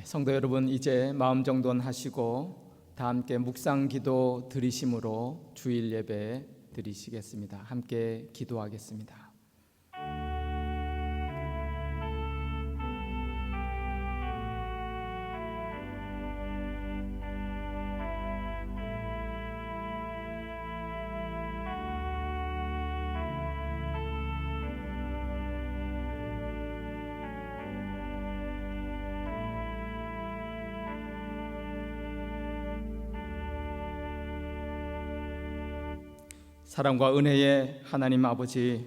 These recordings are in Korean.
성도 여러분, 이제 마음 정돈하시고 다 함께 묵상 기도 드리심으로 주일 예배 드리시겠습니다. 함께 기도하겠습니다. 사랑과 은혜의 하나님 아버지,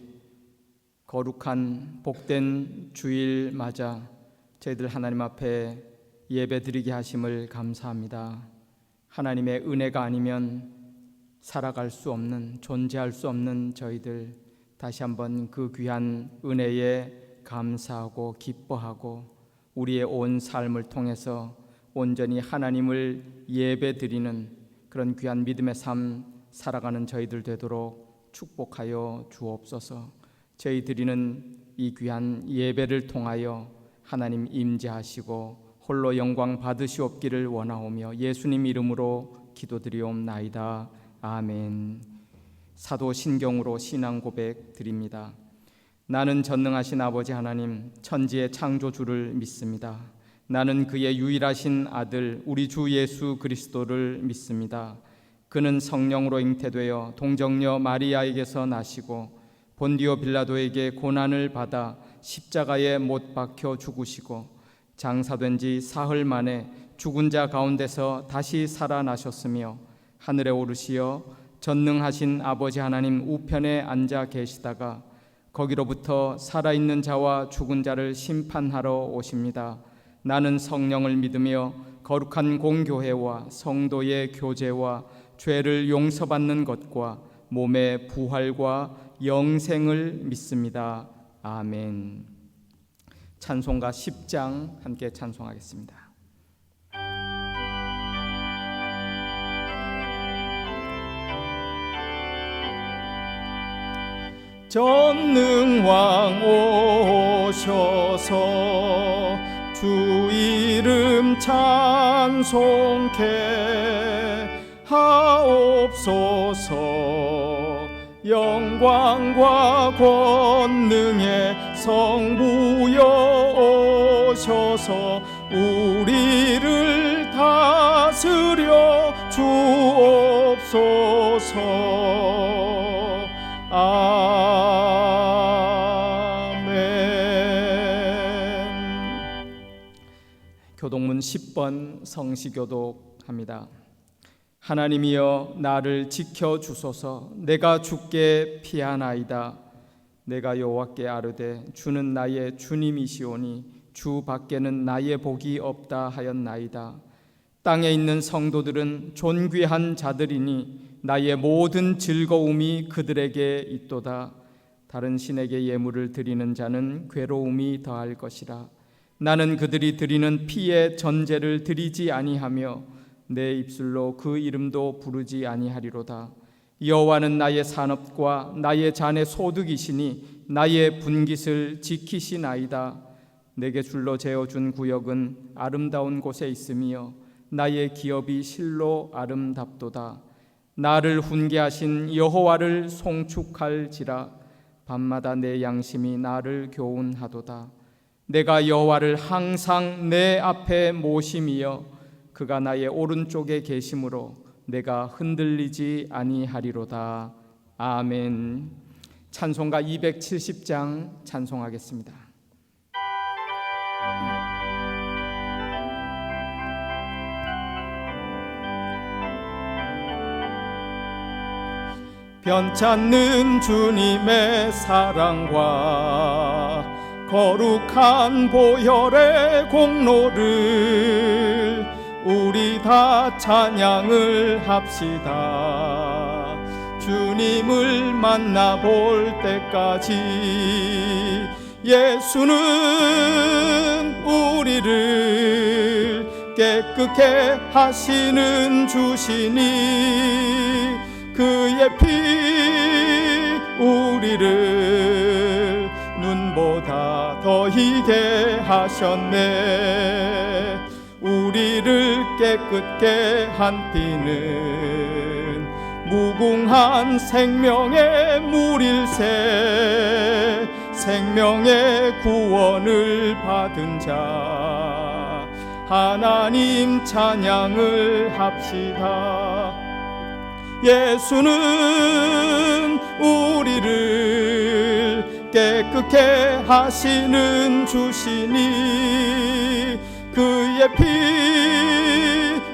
거룩한 복된 주일 맞아 저희들 하나님 앞에 예배 드리게 하심을 감사합니다. 하나님의 은혜가 아니면 살아갈 수 없는, 존재할 수 없는 저희들 다시 한번 그 귀한 은혜에 감사하고 기뻐하고 우리의 온 삶을 통해서 온전히 하나님을 예배 드리는 그런 귀한 믿음의 삶 살아가는 저희들 되도록 축복하여 주옵소서. 저희 드리는 이 귀한 예배를 통하여 하나님 임재하시고 홀로 영광 받으시옵기를 원하오며 예수님 이름으로 기도드리옵나이다. 아멘. 사도 신경으로 신앙 고백 드립니다. 나는 전능하신 아버지 하나님, 천지의 창조주를 믿습니다. 나는 그의 유일하신 아들 우리 주 예수 그리스도를 믿습니다. 그는 성령으로 잉태되어 동정녀 마리아에게서 나시고 본디오 빌라도에게 고난을 받아 십자가에 못 박혀 죽으시고 장사된 지 사흘 만에 죽은 자 가운데서 다시 살아나셨으며 하늘에 오르시어 전능하신 아버지 하나님 우편에 앉아 계시다가 거기로부터 살아있는 자와 죽은 자를 심판하러 오십니다. 나는 성령을 믿으며 거룩한 공교회와 성도의 교제와 죄를 용서받는 것과 몸의 부활과 영생을 믿습니다. 아멘. 찬송가 10장 함께 찬송하겠습니다. 전능왕 오셔서 주 이름 찬송케 하옵소서. 영광과 권능의 성부여 오셔서 우리를 다스려 주옵소서. 아멘. 교독문 10번 성시교독합니다. 하나님이여 나를 지켜주소서. 내가 주께 피하나이다. 내가 여호와께 아뢰되 주는 나의 주님이시오니 주 밖에는 나의 복이 없다 하였나이다. 땅에 있는 성도들은 존귀한 자들이니 나의 모든 즐거움이 그들에게 있도다. 다른 신에게 예물을 드리는 자는 괴로움이 더할 것이라. 나는 그들이 드리는 피의 전제를 드리지 아니하며 내 입술로 그 이름도 부르지 아니하리로다. 여호와는 나의 산업과 나의 잔의 소득이시니 나의 분깃을 지키시나이다. 내게 줄로 재어준 구역은 아름다운 곳에 있으며 나의 기업이 실로 아름답도다. 나를 훈계하신 여호와를 송축할지라. 밤마다 내 양심이 나를 교훈하도다. 내가 여호와를 항상 내 앞에 모심이여 그가 나의 오른쪽에 계심으로 내가 흔들리지 아니하리로다. 아멘. 찬송가 270장 찬송하겠습니다. 변찮는 주님의 사랑과 거룩한 보혈의 공로를 우리 다 찬양을 합시다. 주님을 만나볼 때까지 예수는 우리를 깨끗게 하시는 주시니 그의 피 우리를 눈보다 더 희게 하셨네. 우리를 깨끗게 한 피는 무궁한 생명의 물일세. 생명의 구원을 받은 자 하나님 찬양을 합시다. 예수는 우리를 깨끗게 하시는 주시니 그의 피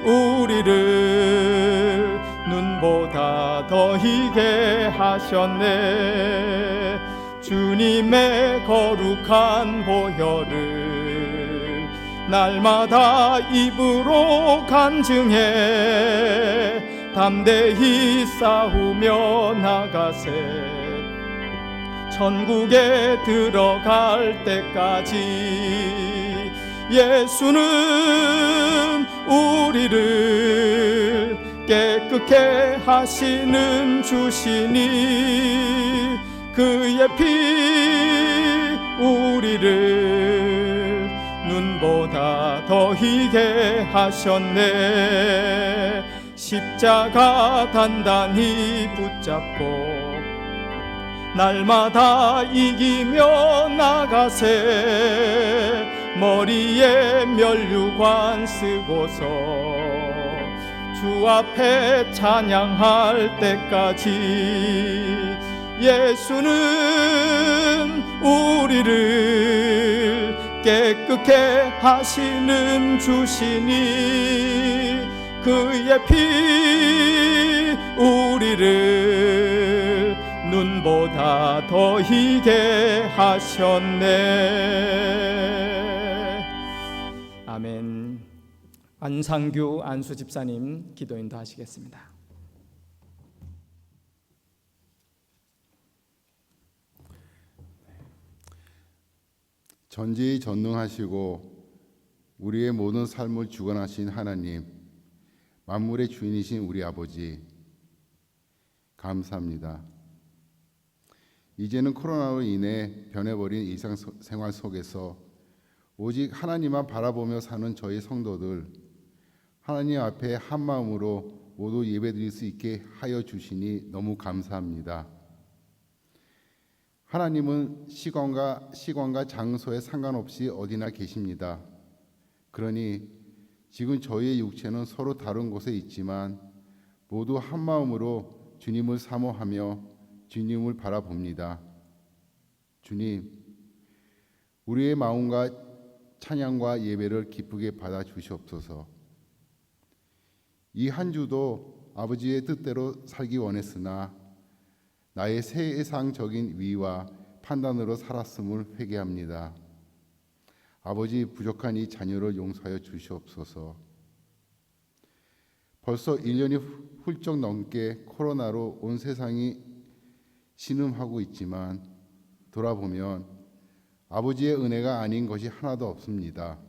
우리를 눈보다 더 희게 하셨네. 주님의 거룩한 보혈을 날마다 입으로 간증해 담대히 싸우며 나가세. 천국에 들어갈 때까지 예수는 우리를 깨끗게 하시는 주시니 그의 피 우리를 눈보다 더 희게 하셨네. 십자가 단단히 붙잡고 날마다 이기며 나가세. 머리에 면류관 쓰고서 주 앞에 찬양할 때까지 예수는 우리를 깨끗게 하시는 주시니 그의 피 우리를 눈보다 더 희게 하셨네. 아멘. 안상규 안수 집사님 기도 인도하시겠습니다. 전지히 전능하시고 우리의 모든 삶을 주관하신 하나님, 만물의 주인이신 우리 아버지, 감사합니다. 이제는 코로나로 인해 변해버린 일상생활 속에서 오직 하나님만 바라보며 사는 저희 성도들, 하나님 앞에 한마음으로 모두 예배드릴 수 있게 하여 주시니 너무 감사합니다. 하나님은 시간과 장소에 상관없이 어디나 계십니다. 그러니 지금 저희의 육체는 서로 다른 곳에 있지만 모두 한마음으로 주님을 사모하며 주님을 바라봅니다. 주님, 우리의 마음과 찬양과 예배를 기쁘게 받아 주시옵소서. 이 한 주도 아버지의 뜻대로 살기 원했으나 나의 세상적인 위와 판단으로 살았음을 회개합니다. 아버지, 부족한 이 자녀를 용서하여 주시옵소서. 벌써 1년이 훌쩍 넘게 코로나로 온 세상이 신음하고 있지만 돌아보면 아버지의 은혜가 아닌 것이 하나도 없습니다.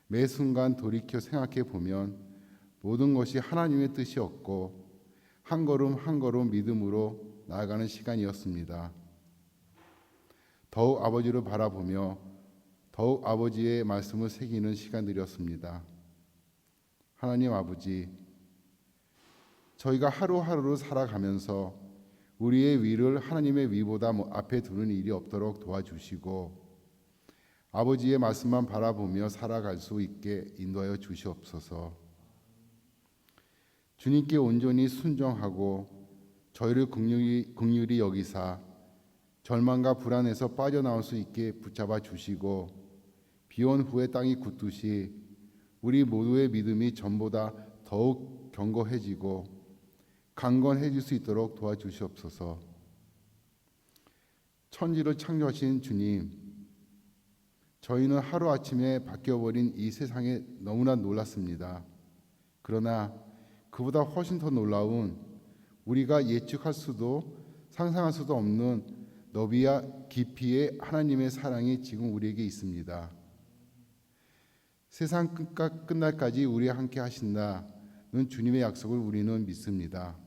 매 순간 돌이켜 생각해 보면 모든 것이 하나님의 뜻이었고 한 걸음 한 걸음 믿음으로 나아가는 시간이었습니다. 더욱 아버지를 바라보며 더욱 아버지의 말씀을 새기는 시간들이었습니다. 하나님 아버지, 저희가 하루하루를 살아가면서 우리의 위를 하나님의 위보다 앞에 두는 일이 없도록 도와주시고 아버지의 말씀만 바라보며 살아갈 수 있게 인도하여 주시옵소서. 주님께 온전히 순종하고 저희를 긍휼히 여기사 절망과 불안에서 빠져나올 수 있게 붙잡아 주시고 비온 후에 땅이 굳듯이 우리 모두의 믿음이 전보다 더욱 견고해지고 강건해질 수 있도록 도와주시옵소서. 천지를 창조하신 주님, 저희는 하루아침에 바뀌어버린 이 세상에 너무나 놀랐습니다. 그러나 그보다 훨씬 더 놀라운 우리가 예측할 수도 상상할 수도 없는 너비와 깊이의 하나님의 사랑이 지금 우리에게 있습니다. 세상 끝날까지 우리와 함께 하신다는 주님의 약속을 우리는 믿습니다.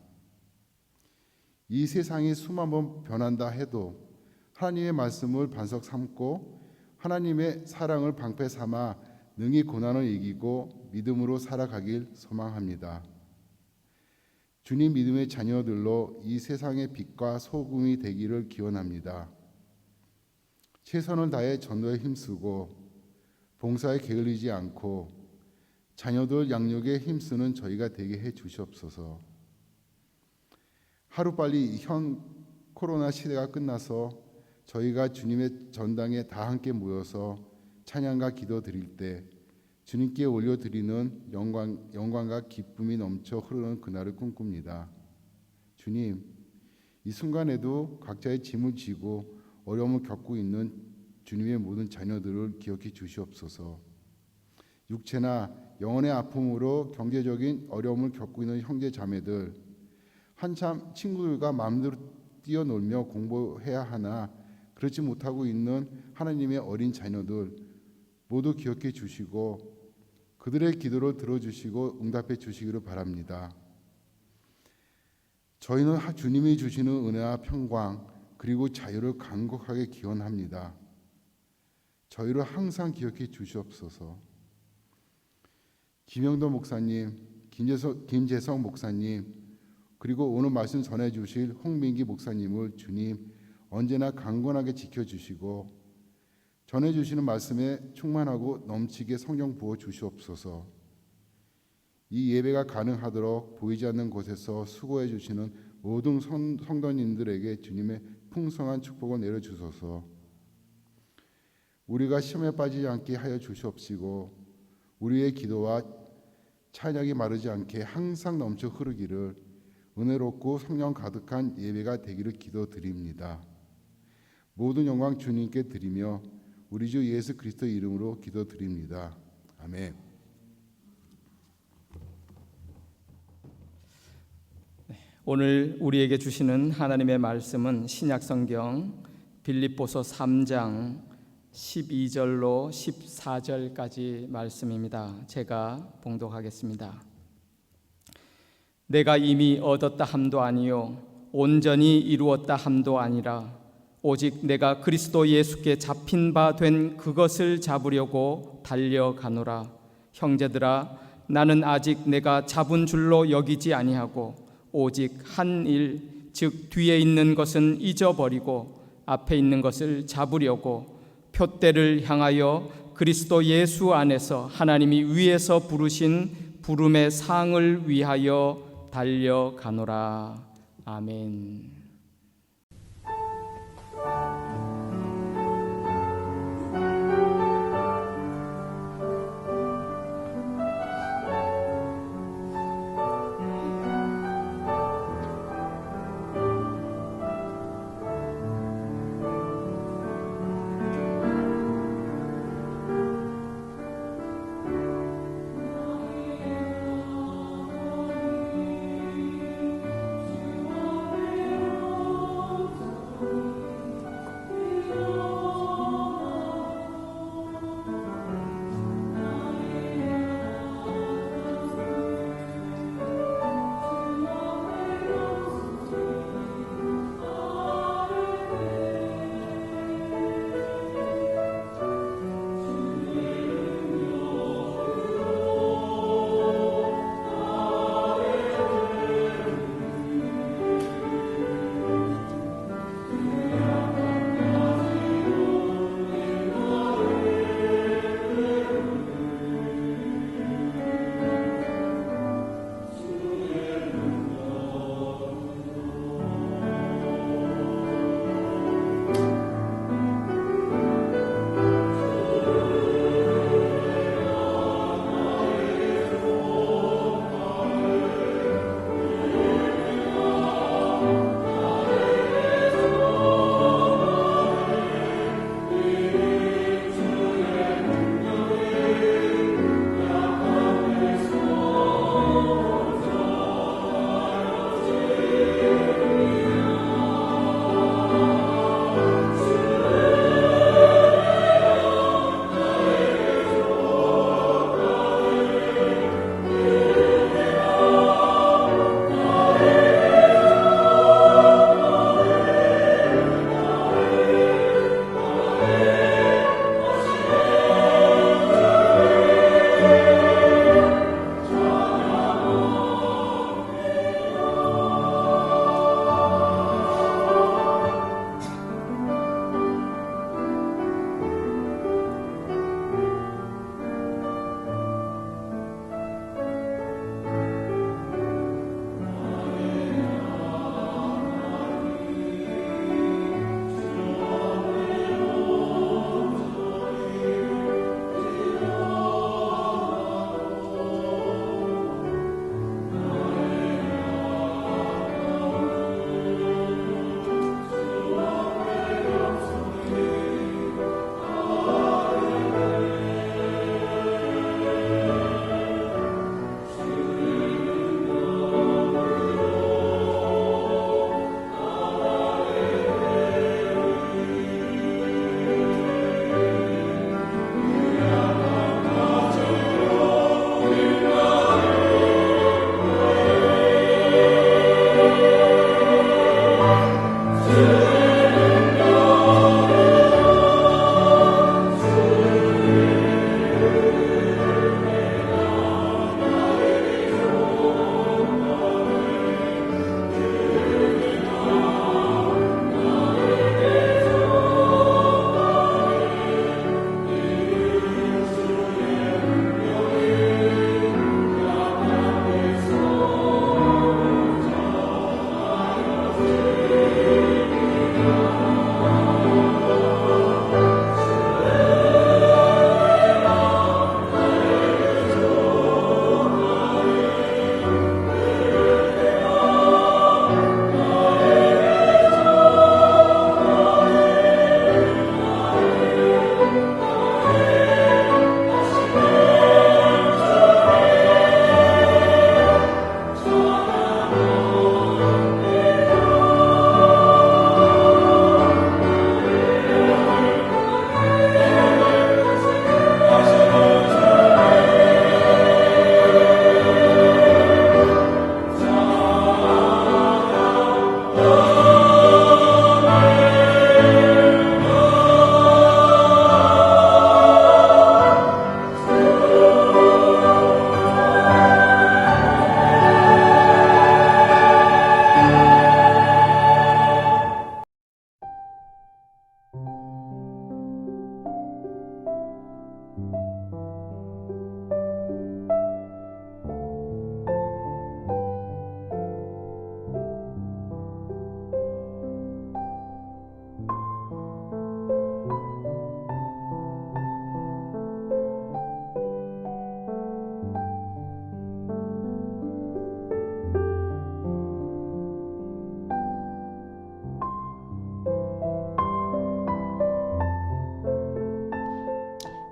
이 세상이 수만 번 변한다 해도 하나님의 말씀을 반석 삼고 하나님의 사랑을 방패 삼아 능히 고난을 이기고 믿음으로 살아가길 소망합니다. 주님 믿음의 자녀들로 이 세상의 빛과 소금이 되기를 기원합니다. 최선을 다해 전도에 힘쓰고 봉사에 게을리지 않고 자녀들 양육에 힘쓰는 저희가 되게 해 주시옵소서. 하루빨리 현 코로나 시대가 끝나서 저희가 주님의 전당에 다 함께 모여서 찬양과 기도 드릴 때 주님께 올려드리는 영광과 기쁨이 넘쳐 흐르는 그날을 꿈꿉니다. 주님, 이 순간에도 각자의 짐을 지고 어려움을 겪고 있는 주님의 모든 자녀들을 기억해 주시옵소서. 육체나 영혼의 아픔으로 경제적인 어려움을 겪고 있는 형제 자매들, 한참 친구들과 마음대로 뛰어놀며 공부해야 하나 그렇지 못하고 있는 하나님의 어린 자녀들 모두 기억해 주시고 그들의 기도를 들어주시고 응답해 주시기를 바랍니다. 저희는 주님이 주시는 은혜와 평강 그리고 자유를 간곡하게 기원합니다. 저희를 항상 기억해 주시옵소서. 김영도 목사님, 김재성 목사님, 그리고 오늘 말씀 전해주실 홍민기 목사님을 주님 언제나 강건하게 지켜주시고 전해주시는 말씀에 충만하고 넘치게 성령 부어 주시옵소서. 이 예배가 가능하도록 보이지 않는 곳에서 수고해 주시는 모든 성도님들에게 주님의 풍성한 축복을 내려주소서. 우리가 시험에 빠지지 않게 하여 주시옵시고 우리의 기도와 찬양이 마르지 않게 항상 넘쳐 흐르기를 은혜롭고 성령 가득한 예배가 되기를 기도드립니다. 모든 영광 주님께 드리며 우리 주 예수 그리스도의 이름으로 기도드립니다. 아멘. 오늘 우리에게 주시는 하나님의 말씀은 신약성경 빌립보서 3장 12절로 14절까지 말씀입니다. 제가 봉독하겠습니다. 내가 이미 얻었다 함도 아니요 온전히 이루었다 함도 아니라 오직 내가 그리스도 예수께 잡힌 바 된 그것을 잡으려고 달려가노라. 형제들아, 나는 아직 내가 잡은 줄로 여기지 아니하고 오직 한 일, 즉 뒤에 있는 것은 잊어버리고 앞에 있는 것을 잡으려고 표대를 향하여 그리스도 예수 안에서 하나님이 위에서 부르신 부름의 상을 위하여 달려가노라. 아멘.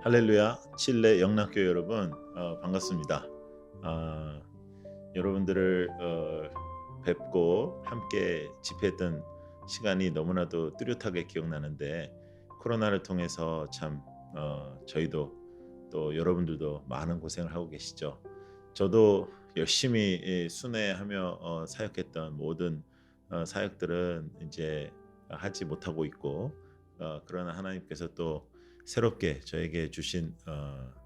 할렐루야, 칠레 영락교회 여러분, 반갑습니다. 아, 여러분들을 뵙고 함께 집회했던 시간이 너무나도 뚜렷하게 기억나는데, 코로나를 통해서 참 저희도 또 여러분들도 많은 고생을 하고 계시죠. 저도 열심히 순회하며 사역했던 모든 사역들은 이제 하지 못하고 있고, 그러나 하나님께서 또 새롭게 저에게 주신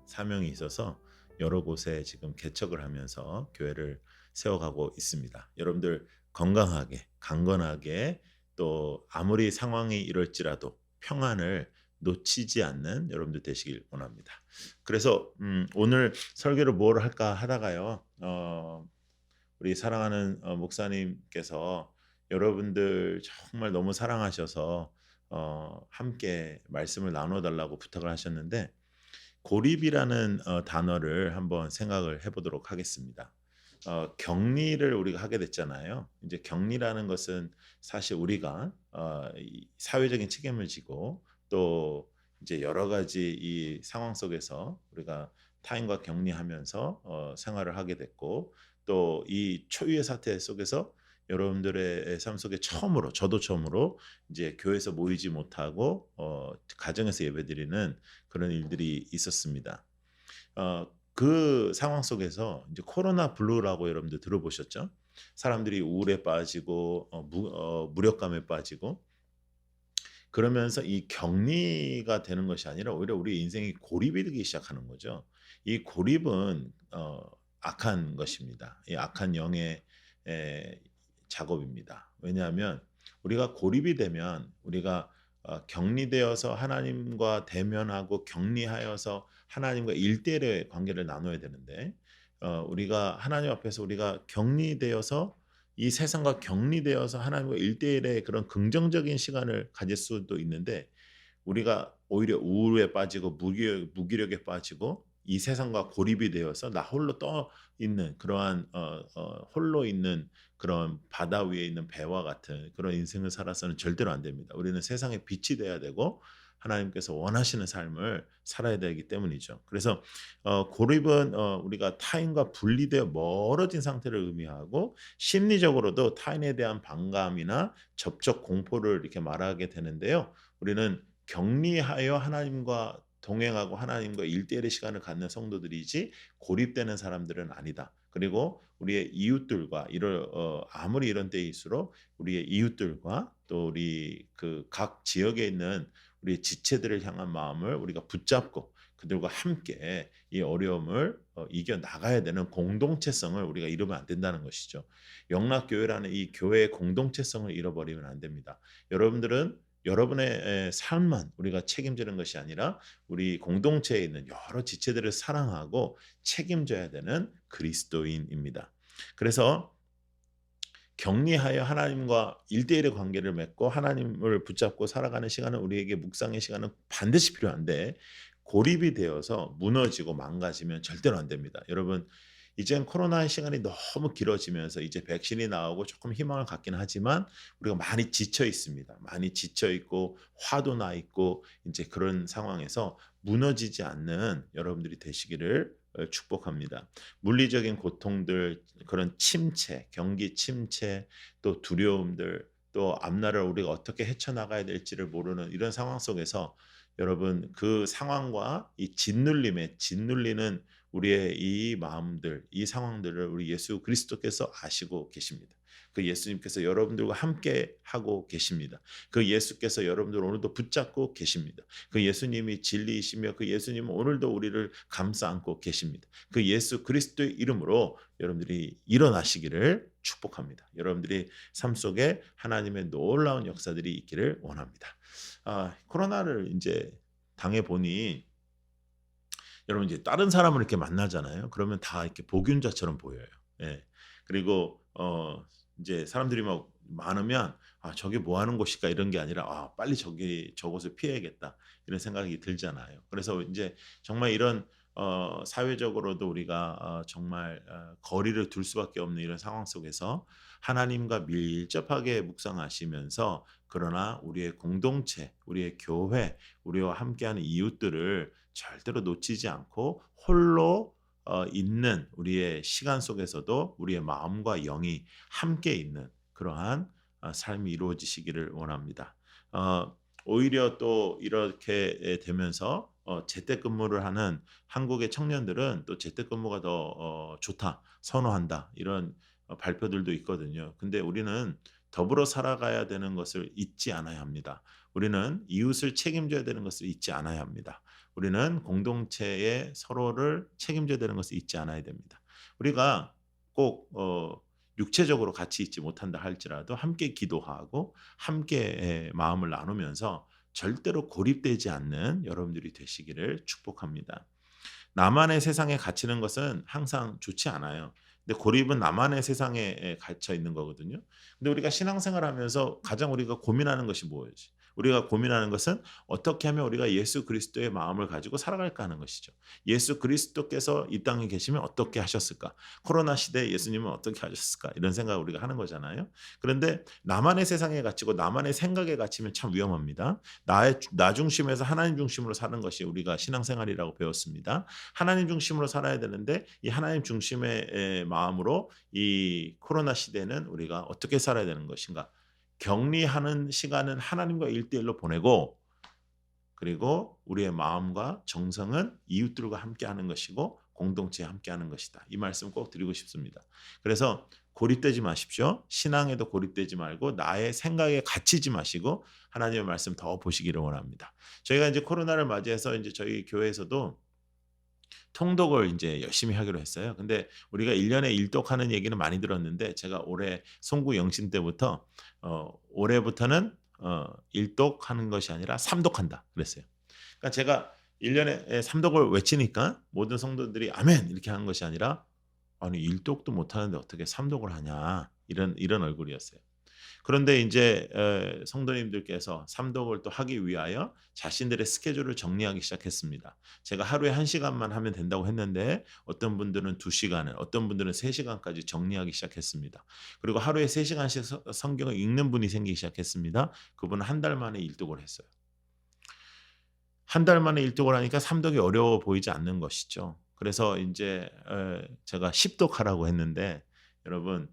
사명이 있어서 여러 곳에 지금 개척을 하면서 교회를 세워가고 있습니다. 여러분들 건강하게, 강건하게, 또 아무리 상황이 이럴지라도 평안을 놓치지 않는 여러분들 되시길 원합니다. 그래서 오늘 설교를 뭘 할까 하다가요, 우리 사랑하는 목사님께서 여러분들 정말 너무 사랑하셔서 함께 말씀을 나눠달라고 부탁을 하셨는데, 고립이라는 단어를 한번 생각을 해보도록 하겠습니다. 격리를 우리가 하게 됐잖아요. 이제 격리라는 것은 사실 우리가 이 사회적인 책임을 지고, 또 이제 여러 가지 이 상황 속에서 우리가 타인과 격리하면서 생활을 하게 됐고, 또 이 초유의 사태 속에서 여러분들의 삶 속에 처음으로, 저도 처음으로 이제 교회에서 모이지 못하고 가정에서 예배드리는 그런 일들이 있었습니다. 그 상황 속에서 이제 코로나 블루라고 여러분들 들어보셨죠? 사람들이 우울에 빠지고 무력감에 빠지고, 그러면서 이 격리가 되는 것이 아니라 오히려 우리 인생이 고립이 되기 시작하는 거죠. 이 고립은 악한 것입니다. 이 악한 영의 작업입니다. 왜냐하면 우리가 고립이 되면 우리가 격리되어서 하나님과 대면하고 격리하여서 하나님과 일대일의 관계를 나눠야 되는데, 우리가 하나님 앞에서 우리가 격리되어서 이 세상과 격리되어서 하나님과 일대일의 그런 긍정적인 시간을 가질 수도 있는데, 우리가 오히려 우울에 빠지고 무기력에 빠지고 이 세상과 고립이 되어서 나 홀로 떠 있는 그러한 홀로 있는 그런 바다 위에 있는 배와 같은 그런 인생을 살아서는 절대로 안 됩니다. 우리는 세상에 빛이 돼야 되고 하나님께서 원하시는 삶을 살아야 되기 때문이죠. 그래서 고립은 우리가 타인과 분리되어 멀어진 상태를 의미하고, 심리적으로도 타인에 대한 반감이나 접촉 공포를 이렇게 말하게 되는데요. 우리는 격리하여 하나님과 동행하고 하나님과 일대일의 시간을 갖는 성도들이지 고립되는 사람들은 아니다. 그리고 우리의 이웃들과 아무리 이런 때일수록 우리의 이웃들과 또 우리 그 각 지역에 있는 우리 지체들을 향한 마음을 우리가 붙잡고 그들과 함께 이 어려움을 이겨 나가야 되는 공동체성을 우리가 잃으면 안 된다는 것이죠. 영락교회라는 이 교회의 공동체성을 잃어버리면 안 됩니다. 여러분들은 여러분의 삶만 우리가 책임지는 것이 아니라 우리 공동체에 있는 여러 지체들을 사랑하고 책임져야 되는 그리스도인입니다. 그래서 격리하여 하나님과 일대일의 관계를 맺고 하나님을 붙잡고 살아가는 시간은, 우리에게 묵상의 시간은 반드시 필요한데, 고립이 되어서 무너지고 망가지면 절대로 안 됩니다. 여러분, 이젠 코로나의 시간이 너무 길어지면서 이제 백신이 나오고 조금 희망을 갖긴 하지만 우리가 많이 지쳐 있습니다. 많이 지쳐 있고 화도 나 있고, 이제 그런 상황에서 무너지지 않는 여러분들이 되시기를 축복합니다. 물리적인 고통들, 그런 침체, 경기 침체, 또 두려움들, 또 앞날을 우리가 어떻게 헤쳐나가야 될지를 모르는 이런 상황 속에서 여러분, 그 상황과 이 짓눌리는 우리의 이 마음들, 이 상황들을 우리 예수 그리스도께서 아시고 계십니다. 그 예수님께서 여러분들과 함께 하고 계십니다. 그 예수께서 여러분들 오늘도 붙잡고 계십니다. 그 예수님이 진리이시며 그 예수님은 오늘도 우리를 감싸 안고 계십니다. 그 예수 그리스도의 이름으로 여러분들이 일어나시기를 축복합니다. 여러분들이 삶 속에 하나님의 놀라운 역사들이 있기를 원합니다. 코로나를 이제 당해 보니, 여러분 이제 다른 사람을 이렇게 만나잖아요. 그러면 다 이렇게 복균자처럼 보여요. 예. 그리고 이제 사람들이 막 많으면 저게 뭐 하는 곳일까 이런 게 아니라 빨리 저곳을 피해야겠다 이런 생각이 들잖아요. 그래서 이제 정말 이런 사회적으로도 우리가 정말 거리를 둘 수밖에 없는 이런 상황 속에서 하나님과 밀접하게 묵상하시면서, 그러나 우리의 공동체, 우리의 교회, 우리와 함께하는 이웃들을 절대로 놓치지 않고 홀로 있는 우리의 시간 속에서도 우리의 마음과 영이 함께 있는 그러한 삶이 이루어지시기를 원합니다. 오히려 또 이렇게 되면서 재택근무를 하는 한국의 청년들은 또 재택근무가 더 좋다, 선호한다 이런 발표들도 있거든요. 근데 우리는 더불어 살아가야 되는 것을 잊지 않아야 합니다. 우리는 이웃을 책임져야 되는 것을 잊지 않아야 합니다. 우리는 공동체에 서로를 책임져야 되는 것을 잊지 않아야 됩니다. 우리가 꼭 육체적으로 같이 있지 못한다 할지라도 함께 기도하고 함께 마음을 나누면서 절대로 고립되지 않는 여러분들이 되시기를 축복합니다. 나만의 세상에 갇히는 것은 항상 좋지 않아요. 근데 고립은 나만의 세상에 갇혀 있는 거거든요. 근데 우리가 신앙생활하면서 가장 우리가 고민하는 것이 무엇이지? 우리가 고민하는 것은 어떻게 하면 우리가 예수 그리스도의 마음을 가지고 살아갈까 하는 것이죠. 예수 그리스도께서 이 땅에 계시면 어떻게 하셨을까? 코로나 시대에 예수님은 어떻게 하셨을까? 이런 생각을 우리가 하는 거잖아요. 그런데 나만의 세상에 갇히고 나만의 생각에 갇히면 참 위험합니다. 나 중심에서 하나님 중심으로 사는 것이 우리가 신앙생활이라고 배웠습니다. 하나님 중심으로 살아야 되는데 이 하나님 중심의 마음으로 이 코로나 시대는 우리가 어떻게 살아야 되는 것인가? 격리하는 시간은 하나님과 1대1로 보내고 그리고 우리의 마음과 정성은 이웃들과 함께하는 것이고 공동체에 함께하는 것이다. 이 말씀 꼭 드리고 싶습니다. 그래서 고립되지 마십시오. 신앙에도 고립되지 말고 나의 생각에 갇히지 마시고 하나님의 말씀 더 보시기를 원합니다. 저희가 이제 코로나를 맞이해서 이제 저희 교회에서도 통독을 이제 열심히 하기로 했어요. 근데 우리가 1년에 일독하는 얘기는 많이 들었는데 제가 올해 송구 영신 때부터 올해부터는 일독하는 것이 아니라 삼독한다 그랬어요. 그러니까 제가 1년에 삼독을 외치니까 모든 성도들이 아멘 이렇게 하는 것이 아니라 아니 일독도 못 하는데 어떻게 삼독을 하냐 이런 얼굴이었어요. 그런데 이제 성도님들께서 삼독을 또 하기 위하여 자신들의 스케줄을 정리하기 시작했습니다. 제가 하루에 1시간만 하면 된다고 했는데 어떤 분들은 2시간을 어떤 분들은 3시간까지 정리하기 시작했습니다. 그리고 하루에 3시간씩 성경을 읽는 분이 생기기 시작했습니다. 그분은 한 달 만에 일독을 했어요. 한 달 만에 일독을 하니까 삼독이 어려워 보이지 않는 것이죠. 그래서 이제 제가 10독하라고 했는데 여러분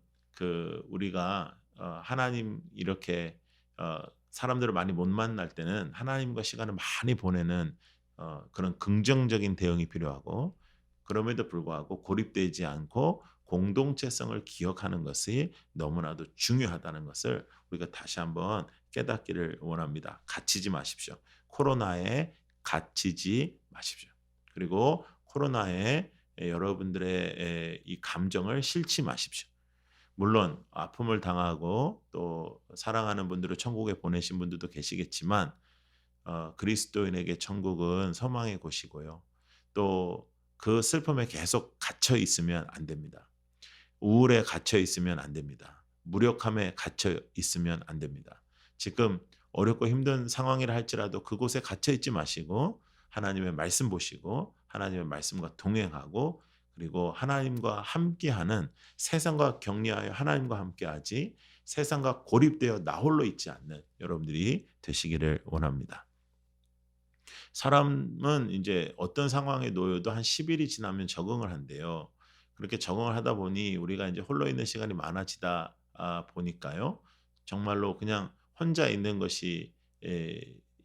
우리가 하나님 이렇게 사람들을 많이 못 만날 때는 하나님과 시간을 많이 보내는 그런 긍정적인 대응이 필요하고 그럼에도 불구하고 고립되지 않고 공동체성을 기억하는 것이 너무나도 중요하다는 것을 우리가 다시 한번 깨닫기를 원합니다. 갇히지 마십시오. 코로나에 갇히지 마십시오. 그리고 코로나에 여러분들의 이 감정을 싫지 마십시오. 물론 아픔을 당하고 또 사랑하는 분들을 천국에 보내신 분들도 계시겠지만 그리스도인에게 천국은 소망의 곳이고요. 또 그 슬픔에 계속 갇혀 있으면 안 됩니다. 우울에 갇혀 있으면 안 됩니다. 무력함에 갇혀 있으면 안 됩니다. 지금 어렵고 힘든 상황이라 할지라도 그곳에 갇혀 있지 마시고 하나님의 말씀 보시고 하나님의 말씀과 동행하고 그리고 하나님과 함께하는 세상과 격리하여 하나님과 함께하지 세상과 고립되어 나 홀로 있지 않는 여러분들이 되시기를 원합니다. 사람은 이제 어떤 상황에 놓여도 한 10일이 지나면 적응을 한대요. 그렇게 적응을 하다 보니 우리가 이제 홀로 있는 시간이 많아지다 보니까요. 정말로 그냥 혼자 있는 것이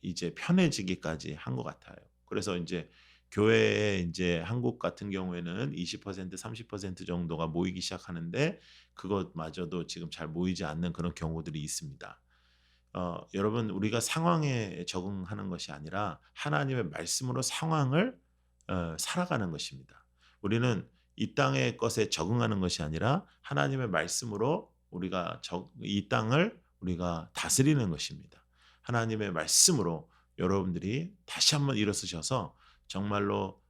이제 편해지기까지 한 것 같아요. 그래서 이제 교회에 이제 한국 같은 경우에는 20% 30% 정도가 모이기 시작하는데 그것마저도 지금 잘 모이지 않는 그런 경우들이 있습니다. 여러분 우리가 상황에 적응하는 것이 아니라 하나님의 말씀으로 상황을 살아가는 것입니다. 우리는 이 땅의 것에 적응하는 것이 아니라 하나님의 말씀으로 우리가 이 땅을 우리가 다스리는 것입니다. 하나님의 말씀으로 여러분들이 다시 한번 일어서셔서 정말로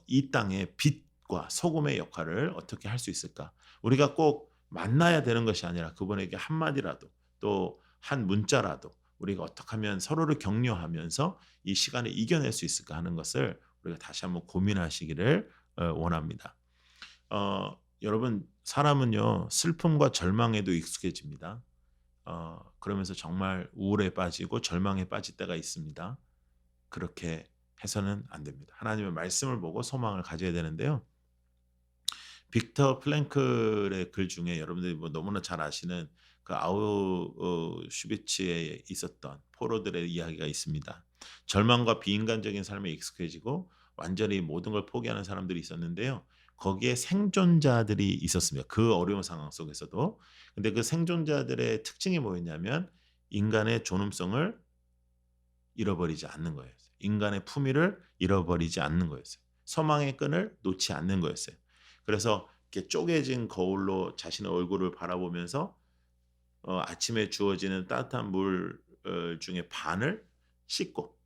이 땅의 빛과 소금의 역할을 어떻게 할 수 있을까? 우리가 꼭 만나야 되는 것이 아니라 그분에게 한마디라도 또 한 문자라도 우리가 어떻게 하면 서로를 격려하면서 이 시간을 이겨낼 수 있을까 하는 것을 우리가 다시 한번 고민하시기를 원합니다. 여러분 사람은요 슬픔과 절망에도 익숙해집니다. 그러면서 정말 우울에 빠지고 절망에 빠질 때가 있습니다. 그렇게 해서는 안 됩니다. 하나님의 말씀을 보고 소망을 가져야 되는데요. 빅터 플랭클의 글 중에 여러분들이 뭐 너무나 잘 아시는 그 아우슈비츠에 있었던 포로들의 이야기가 있습니다. 절망과 비인간적인 삶에 익숙해지고 완전히 모든 걸 포기하는 사람들이 있었는데요. 거기에 생존자들이 있었습니다. 그 어려운 상황 속에서도. 근데 그 생존자들의 특징이 뭐였냐면 인간의 존엄성을 잃어버리지 않는 거였어요. 인간의 품위를 잃어버리지 않는 거였어요. 소망의 끈을 놓지 않는 거였어요. 그래서 이렇게 쪼개진 거울로 자신의 얼굴을 바라보면서 아침에 주어지는 따뜻한 물 중에 반을 씻고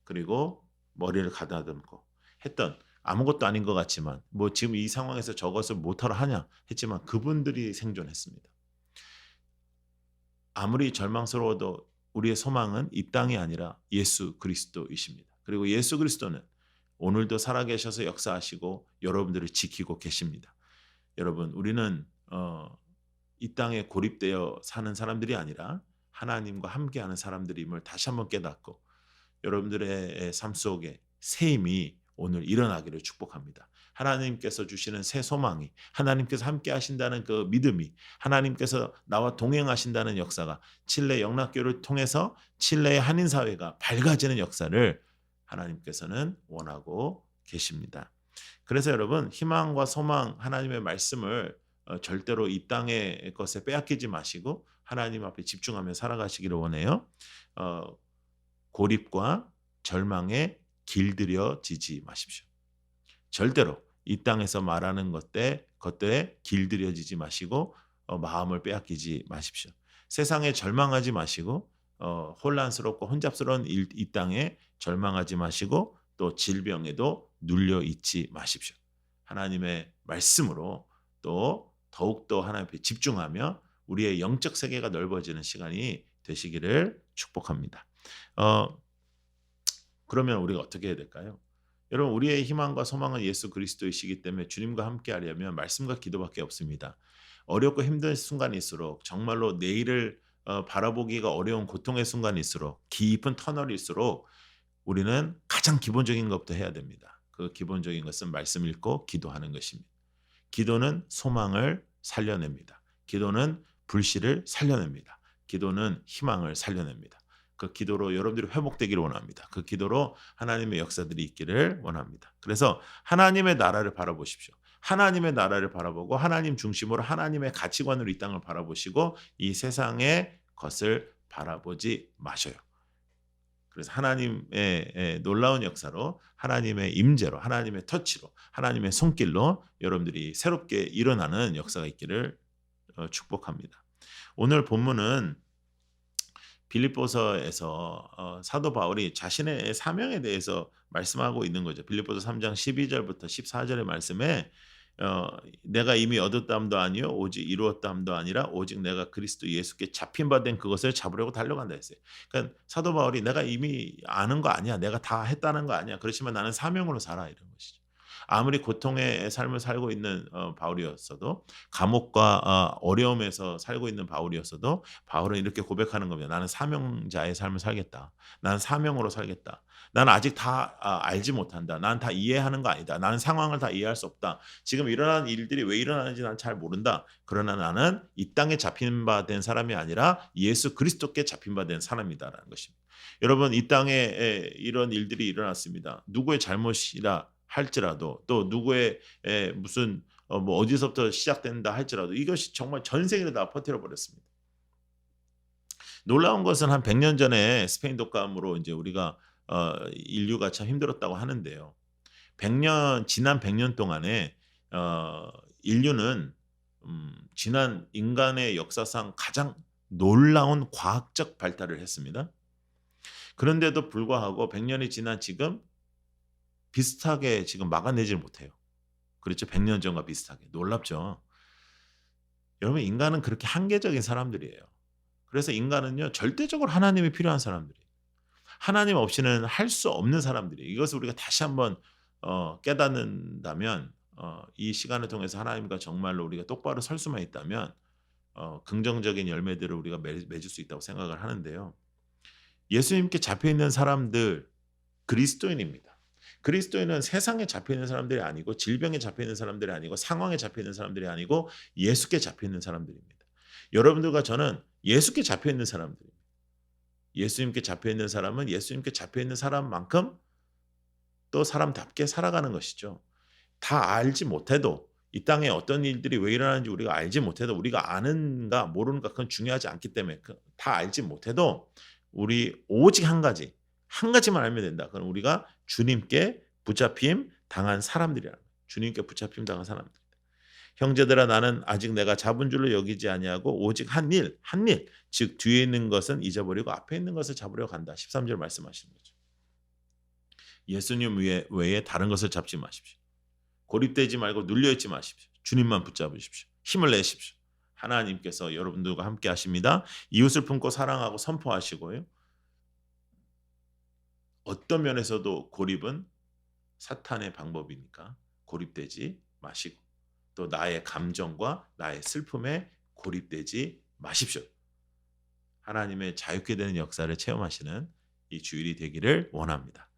그리고 머리를 가다듬고 했던 아무것도 아닌 것 같지만 뭐 지금 이 상황에서 저것을 못하러 하냐 했지만 그분들이 생존했습니다. 아무리 절망스러워도 우리의 소망은 이 땅이 아니라 예수 그리스도이십니다. 그리고 예수 그리스도는 오늘도 살아계셔서 역사하시고 여러분들을 지키고 계십니다. 여러분 우리는 이 땅에 고립되어 사는 사람들이 아니라 하나님과 함께하는 사람들임을 다시 한번 깨닫고 여러분들의 삶 속에 새 힘이 오늘 일어나기를 축복합니다. 하나님께서 주시는 새 소망이, 하나님께서 함께 하신다는 그 믿음이, 하나님께서 나와 동행하신다는 역사가 칠레 영락교를 통해서 칠레의 한인사회가 밝아지는 역사를 하나님께서는 원하고 계십니다. 그래서 여러분 희망과 소망 하나님의 말씀을 절대로 이 땅의 것에 빼앗기지 마시고 하나님 앞에 집중하며 살아가시기를 원해요. 고립과 절망에 길들여지지 마십시오. 절대로 이 땅에서 말하는 것들에 길들여지지 마시고 마음을 빼앗기지 마십시오. 세상에 절망하지 마시고 혼란스럽고 혼잡스러운 이 땅에 절망하지 마시고 또 질병에도 눌려 있지 마십시오. 하나님의 말씀으로 또 더욱더 하나님 앞에 집중하며 우리의 영적 세계가 넓어지는 시간이 되시기를 축복합니다. 그러면 우리가 어떻게 해야 될까요? 여러분 우리의 희망과 소망은 예수 그리스도이시기 때문에 주님과 함께 하려면 말씀과 기도밖에 없습니다. 어렵고 힘든 순간일수록 정말로 내일을 바라보기가 어려운 고통의 순간일수록 깊은 터널일수록 우리는 가장 기본적인 것부터 해야 됩니다. 그 기본적인 것은 말씀 읽고 기도하는 것입니다. 기도는 소망을 살려냅니다. 기도는 불씨를 살려냅니다. 기도는 희망을 살려냅니다. 그 기도로 여러분들이 회복되기를 원합니다. 그 기도로 하나님의 역사들이 있기를 원합니다. 그래서 하나님의 나라를 바라보십시오. 하나님의 나라를 바라보고 하나님 중심으로 하나님의 가치관으로 이 땅을 바라보시고 이 세상의 것을 바라보지 마셔요. 그래서 하나님의 놀라운 역사로 하나님의 임재로 하나님의 터치로 하나님의 손길로 여러분들이 새롭게 일어나는 역사가 있기를 축복합니다. 오늘 본문은 빌립보서에서 사도 바울이 자신의 사명에 대해서 말씀하고 있는 거죠. 빌립보서 3장 12절부터 14절의 말씀에 내가 이미 얻었담도 아니요 오직 이루었담도 아니라 오직 내가 그리스도 예수께 잡힌 바 된 그것을 잡으려고 달려간다 했어요. 그러니까 사도 바울이 내가 이미 아는 거 아니야. 내가 다 했다는 거 아니야. 그렇지만 나는 사명으로 살아 이런 것이죠. 아무리 고통의 삶을 살고 있는 바울이었어도 감옥과 어려움에서 살고 있는 바울이었어도 바울은 이렇게 고백하는 겁니다. 나는 사명자의 삶을 살겠다. 나는 사명으로 살겠다. 나는 아직 다 알지 못한다. 나는 다 이해하는 거 아니다. 나는 상황을 다 이해할 수 없다. 지금 일어나는 일들이 왜 일어나는지 난 잘 모른다. 그러나 나는 이 땅에 잡힌 바 된 사람이 아니라 예수 그리스도께 잡힌 바 된 사람이다라는 것입니다. 여러분 이 땅에 이런 일들이 일어났습니다. 누구의 잘못이라 할지라도 또 누구의 무슨 뭐 어디서부터 시작된다 할지라도 이것이 정말 전 세계를 다 퍼뜨려 버렸습니다. 놀라운 것은 한 100년 전에 스페인 독감으로 이제 우리가 인류가 참 힘들었다고 하는데요. 지난 100년 동안에 인류는 지난 인간의 역사상 가장 놀라운 과학적 발달을 했습니다. 그런데도 불구하고 100년이 지난 지금 비슷하게 지금 막아내질 못해요. 그렇죠? 100년 전과 비슷하게. 놀랍죠? 여러분 인간은 그렇게 한계적인 사람들이에요. 그래서 인간은요 절대적으로 하나님이 필요한 사람들이에요. 하나님 없이는 할 수 없는 사람들이에요. 이것을 우리가 다시 한번 깨닫는다면 이 시간을 통해서 하나님과 정말로 우리가 똑바로 설 수만 있다면 긍정적인 열매들을 우리가 맺을 수 있다고 생각을 하는데요. 예수님께 잡혀있는 사람들 그리스도인입니다. 그리스도인은 세상에 잡혀 있는 사람들이 아니고 질병에 잡혀 있는 사람들이 아니고 상황에 잡혀 있는 사람들이 아니고 예수께 잡혀 있는 사람들입니다. 여러분들과 저는 예수께 잡혀 있는 사람들입니다. 예수님께 잡혀 있는 사람은 예수님께 잡혀 있는 사람만큼 또 사람답게 살아가는 것이죠. 다 알지 못해도 이 땅에 어떤 일들이 왜 일어나는지 우리가 알지 못해도 우리가 아는가 모르는가 그건 중요하지 않기 때문에 다 알지 못해도 우리 오직 한 가지만 알면 된다. 그건 우리가 주님께 붙잡힘 당한 사람들이라. 주님께 붙잡힘 당한 사람들. 형제들아 나는 아직 내가 잡은 줄로 여기지 아니하고 오직 한 일, 즉 뒤에 있는 것은 잊어버리고 앞에 있는 것을 잡으려고 한다. 13절 말씀하시는 거죠. 예수님 외에 다른 것을 잡지 마십시오. 고립되지 말고 눌려있지 마십시오. 주님만 붙잡으십시오. 힘을 내십시오. 하나님께서 여러분들과 함께 하십니다. 이웃을 품고 사랑하고 선포하시고요. 어떤 면에서도 고립은 사탄의 방법이니까 고립되지 마시고 또 나의 감정과 나의 슬픔에 고립되지 마십시오. 하나님의 자유케 되는 역사를 체험하시는 이 주일이 되기를 원합니다.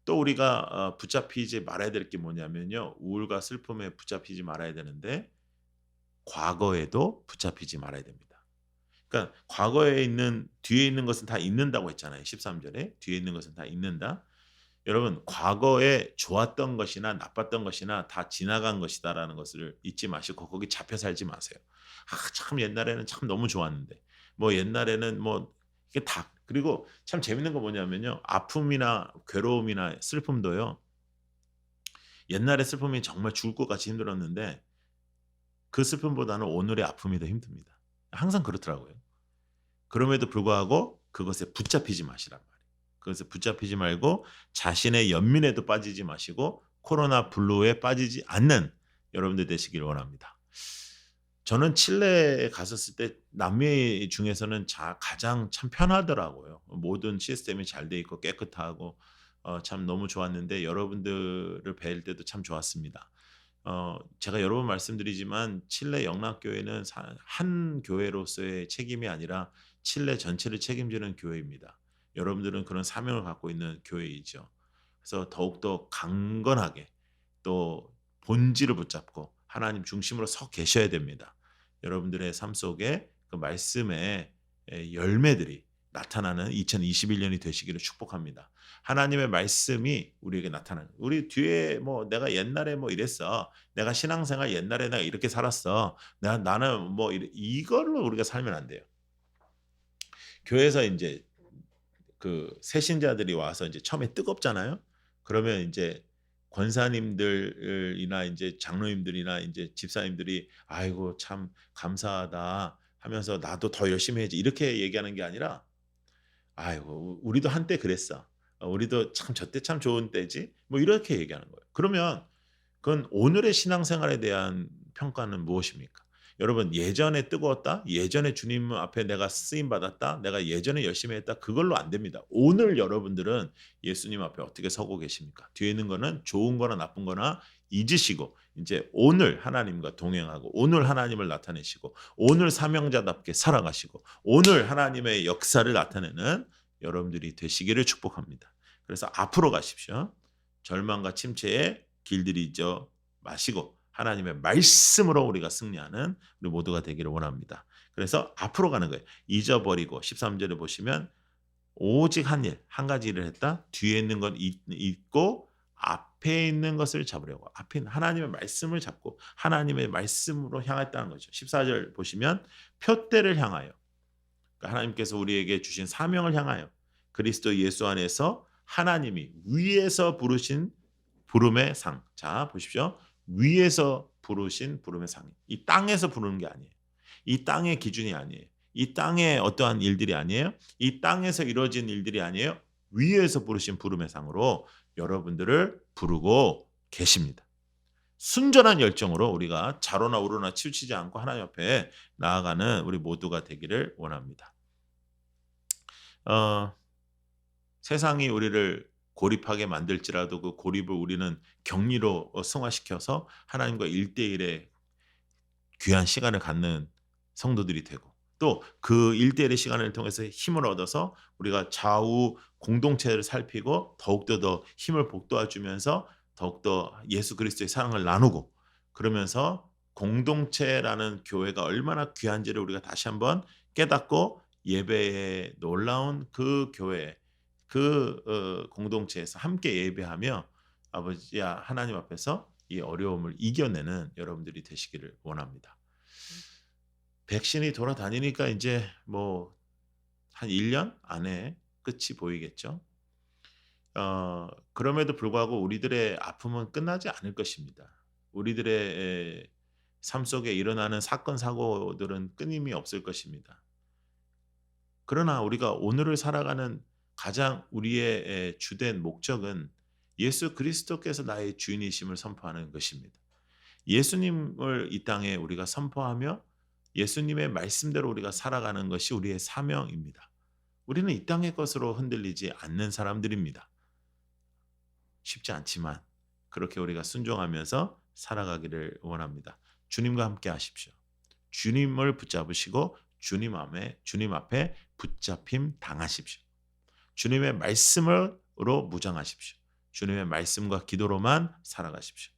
또 우리가 붙잡히지 말아야 될 게 뭐냐면요. 우울과 슬픔에 붙잡히지 말아야 되는데 과거에도 붙잡히지 말아야 됩니다. 그러니까 과거에 있는 뒤에 있는 것은 다 잊는다고 했잖아요. 13절에 뒤에 있는 것은 다 잊는다. 여러분 과거에 좋았던 것이나 나빴던 것이나 다 지나간 것이다라는 것을 잊지 마시고 거기 잡혀 살지 마세요. 참 옛날에는 참 너무 좋았는데 뭐 옛날에는 뭐 이게 다 그리고 참 재밌는 거 뭐냐면요. 아픔이나 괴로움이나 슬픔도요. 옛날의 슬픔이 정말 죽을 것 같이 힘들었는데 그 슬픔보다는 오늘의 아픔이 더 힘듭니다. 항상 그렇더라고요. 그럼에도 불구하고 그것에 붙잡히지 마시란 말이에요. 그것에 붙잡히지 말고 자신의 연민에도 빠지지 마시고 코로나 블루에 빠지지 않는 여러분들 되시길 원합니다. 저는 칠레에 갔었을 때 남미 중에서는 가장 참 편하더라고요. 모든 시스템이 잘 돼 있고 깨끗하고 참 너무 좋았는데 여러분들을 뵐 때도 참 좋았습니다. 제가 여러 번 말씀드리지만 칠레 영락교회는 한 교회로서의 책임이 아니라 칠레 전체를 책임지는 교회입니다. 여러분들은 그런 사명을 갖고 있는 교회이죠. 그래서 더욱더 강건하게 또 본질을 붙잡고 하나님 중심으로 서 계셔야 됩니다. 여러분들의 삶 속에 그 말씀의 열매들이 나타나는 2021년이 되시기를 축복합니다. 하나님의 말씀이 우리에게 나타나는 우리 뒤에 뭐 내가 옛날에 뭐 이랬어. 내가 신앙생활 옛날에 내가 이렇게 살았어. 나는 뭐 이걸로 우리가 살면 안 돼요. 교회에서 이제 그 새신자들이 와서 이제 처음에 뜨겁잖아요. 그러면 이제 권사님들이나 이제 장로님들이나 이제 집사님들이 아이고 참 감사하다 하면서 나도 더 열심히 해야지 이렇게 얘기하는 게 아니라 아이고 우리도 한때 그랬어. 우리도 참 저때 참 좋은 때지. 뭐 이렇게 얘기하는 거예요. 그러면 그건 오늘의 신앙생활에 대한 평가는 무엇입니까? 여러분 예전에 뜨거웠다. 예전에 주님 앞에 내가 쓰임 받았다. 내가 예전에 열심히 했다. 그걸로 안 됩니다. 오늘 여러분들은 예수님 앞에 어떻게 서고 계십니까? 뒤에 있는 거는 좋은 거나 나쁜 거나 잊으시고 이제 오늘 하나님과 동행하고 오늘 하나님을 나타내시고 오늘 사명자답게 살아가시고 오늘 하나님의 역사를 나타내는 여러분들이 되시기를 축복합니다. 그래서 앞으로 가십시오. 절망과 침체에 길들이지 마시고 하나님의 말씀으로 우리가 승리하는 우리 모두가 되기를 원합니다. 그래서 앞으로 가는 거예요. 잊어버리고 13절에 보시면 오직 한 가지 일을 했다. 뒤에 있는 건 잊고 앞에 있는 것을 잡으려고. 앞에 있는 하나님의 말씀을 잡고 하나님의 말씀으로 향했다는 거죠. 14절 보시면 표대를 향하여. 그러니까 하나님께서 우리에게 주신 사명을 향하여 그리스도 예수 안에서 하나님이 위에서 부르신 부름의 상. 자 보십시오. 위에서 부르신 부름의 상이 이 땅에서 부르는 게 아니에요. 이 땅의 기준이 아니에요. 이 땅의 어떠한 일들이 아니에요. 이 땅에서 이루어진 일들이 아니에요. 위에서 부르신 부름의 상으로 여러분들을 부르고 계십니다. 순전한 열정으로 우리가 좌로나 우로나 치우치지 않고 하나님 앞에 나아가는 우리 모두가 되기를 원합니다. 세상이 우리를 고립하게 만들지라도 그 고립을 우리는 격리로 승화시켜서 하나님과 1대1의 귀한 시간을 갖는 성도들이 되고 또 그 1대1의 시간을 통해서 힘을 얻어서 우리가 좌우 공동체를 살피고 더욱더 더 힘을 북돋아 주면서 더욱더 예수 그리스도의 사랑을 나누고, 그러면서 공동체라는 교회가 얼마나 귀한지를 우리가 다시 한번 깨닫고 예배의 놀라운 그 교회, 그 공동체에서 함께 예배하며 아버지 하나님 앞에서 이 어려움을 이겨내는 여러분들이 되시기를 원합니다. 백신이 돌아다니니까 이제 뭐 한 1년 안에 끝이 보이겠죠. 그럼에도 불구하고 우리들의 아픔은 끝나지 않을 것입니다. 우리들의 삶 속에 일어나는 사건 사고들은 끊임이 없을 것입니다. 그러나 우리가 오늘을 살아가는 가장 우리의 주된 목적은 예수 그리스도께서 나의 주인이심을 선포하는 것입니다. 예수님을 이 땅에 우리가 선포하며 예수님의 말씀대로 우리가 살아가는 것이 우리의 사명입니다. 우리는 이 땅의 것으로 흔들리지 않는 사람들입니다. 쉽지 않지만 그렇게 우리가 순종하면서 살아가기를 원합니다. 주님과 함께 하십시오. 주님을 붙잡으시고 주님 앞에 붙잡힘 당하십시오. 주님의 말씀으로 무장하십시오. 주님의 말씀과 기도로만 살아가십시오.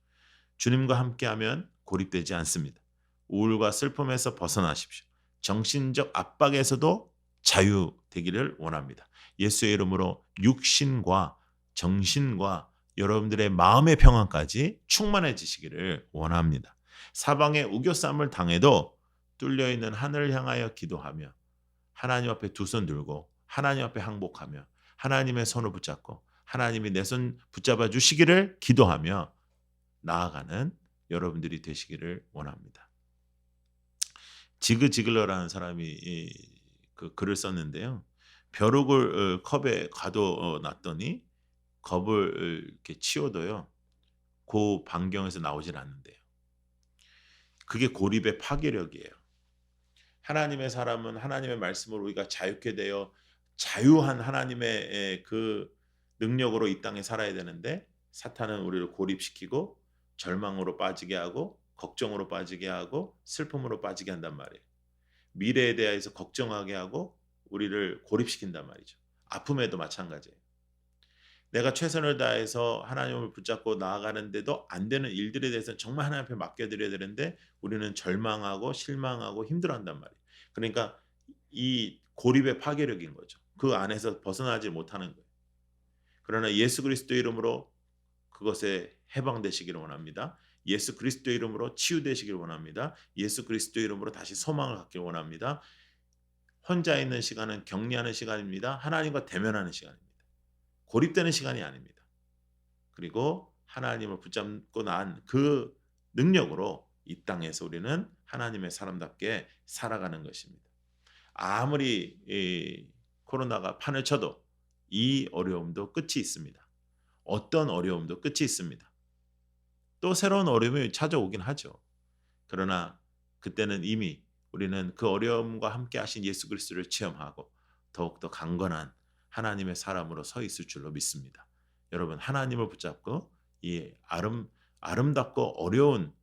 주님과 함께하면 고립되지 않습니다. 우울과 슬픔에서 벗어나십시오. 정신적 압박에서도 자유되기를 원합니다. 예수의 이름으로 육신과 정신과 여러분들의 마음의 평안까지 충만해지시기를 원합니다. 사방에 우겨쌈을 당해도 뚫려있는 하늘을 향하여 기도하며 하나님 앞에 두 손 들고 하나님 앞에 항복하며 하나님의 손을 붙잡고 하나님이 내 손 붙잡아 주시기를 기도하며 나아가는 여러분들이 되시기를 원합니다. 지그 지글러라는 사람이 그 글을 썼는데요. 벼룩을 컵에 가둬 놨더니 겁을 이렇게 치워도요, 그 반경에서 나오질 않는데요. 그게 고립의 파괴력이에요. 하나님의 사람은 하나님의 말씀으로 우리가 자유케 되어 자유한 하나님의 그 능력으로 이 땅에 살아야 되는데, 사탄은 우리를 고립시키고 절망으로 빠지게 하고 걱정으로 빠지게 하고 슬픔으로 빠지게 한단 말이에요. 미래에 대해서 걱정하게 하고 우리를 고립시킨단 말이죠. 아픔에도 마찬가지예요. 내가 최선을 다해서 하나님을 붙잡고 나아가는데도 안 되는 일들에 대해서는 정말 하나님 앞에 맡겨드려야 되는데 우리는 절망하고 실망하고 힘들어한단 말이에요. 그러니까 이 고립의 파괴력인 거죠. 그 안에서 벗어나지 못하는 거예요. 그러나 예수 그리스도 이름으로 그것에 해방되시기를 원합니다. 예수 그리스도 이름으로 치유되시기를 원합니다. 예수 그리스도 이름으로 다시 소망을 갖기를 원합니다. 혼자 있는 시간은 격리하는 시간입니다. 하나님과 대면하는 시간입니다. 고립되는 시간이 아닙니다. 그리고 하나님을 붙잡고 난 그 능력으로 이 땅에서 우리는 하나님의 사람답게 살아가는 것입니다. 아무리 코로나가 판을 쳐도 이 어려움도 끝이 있습니다. 어떤 어려움도 끝이 있습니다. 또 새로운 어려움이 찾아오긴 하죠. 그러나 그때는 이미 우리는 그 어려움과 함께 하신 예수 그리스도를 체험하고 더욱더 강건한 하나님의 사람으로 서 있을 줄로 믿습니다. 여러분, 하나님을 붙잡고 이 아름답고 어려운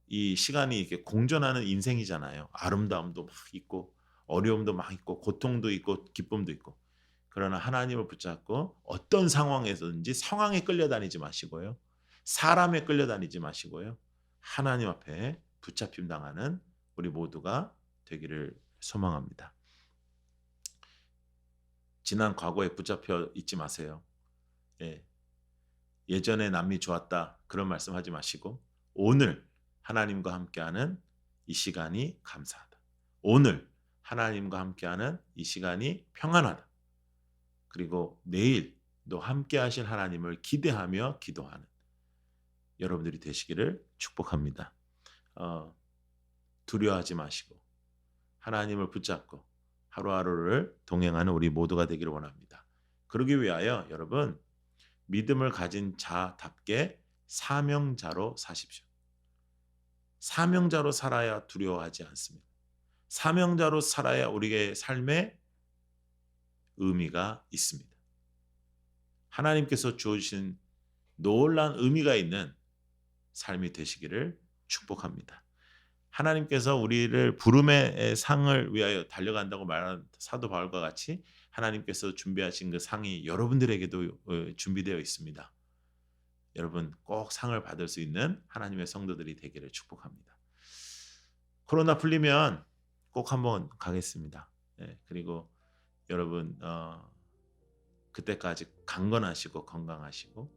이 시간이 이렇게 공존하는 인생이잖아요. 아름다움도 막 있고 어려움도 막 있고 고통도 있고 기쁨도 있고. 그러나 하나님을 붙잡고 어떤 상황에서든지 상황에 끌려다니지 마시고요. 사람에 끌려다니지 마시고요. 하나님 앞에 붙잡힘 당하는 우리 모두가 되기를 소망합니다. 지난 과거에 붙잡혀 있지 마세요. 예전에 남이 좋았다 그런 말씀하지 마시고 오늘 하나님과 함께하는 이 시간이 감사하다. 오늘 하나님과 함께하는 이 시간이 평안하다. 그리고 내일도 함께하실 하나님을 기대하며 기도하는 여러분들이 되시기를 축복합니다. 두려워하지 마시고 하나님을 붙잡고 하루하루를 동행하는 우리 모두가 되기를 원합니다. 그러기 위하여 여러분, 믿음을 가진 자답게 사명자로 사십시오. 사명자로 살아야 두려워하지 않습니다. 사명자로 살아야 우리의 삶에 의미가 있습니다. 하나님께서 주어주신 놀라운 의미가 있는 삶이 되시기를 축복합니다. 하나님께서 우리를 부름의 상을 위하여 달려간다고 말한 사도 바울과 같이 하나님께서 준비하신 그 상이 여러분들에게도 준비되어 있습니다. 여러분 꼭 상을 받을 수 있는 하나님의 성도들이 되기를 축복합니다. 코로나 풀리면 꼭 한번 가겠습니다. 그리고 여러분 그때까지 강건하시고 건강하시고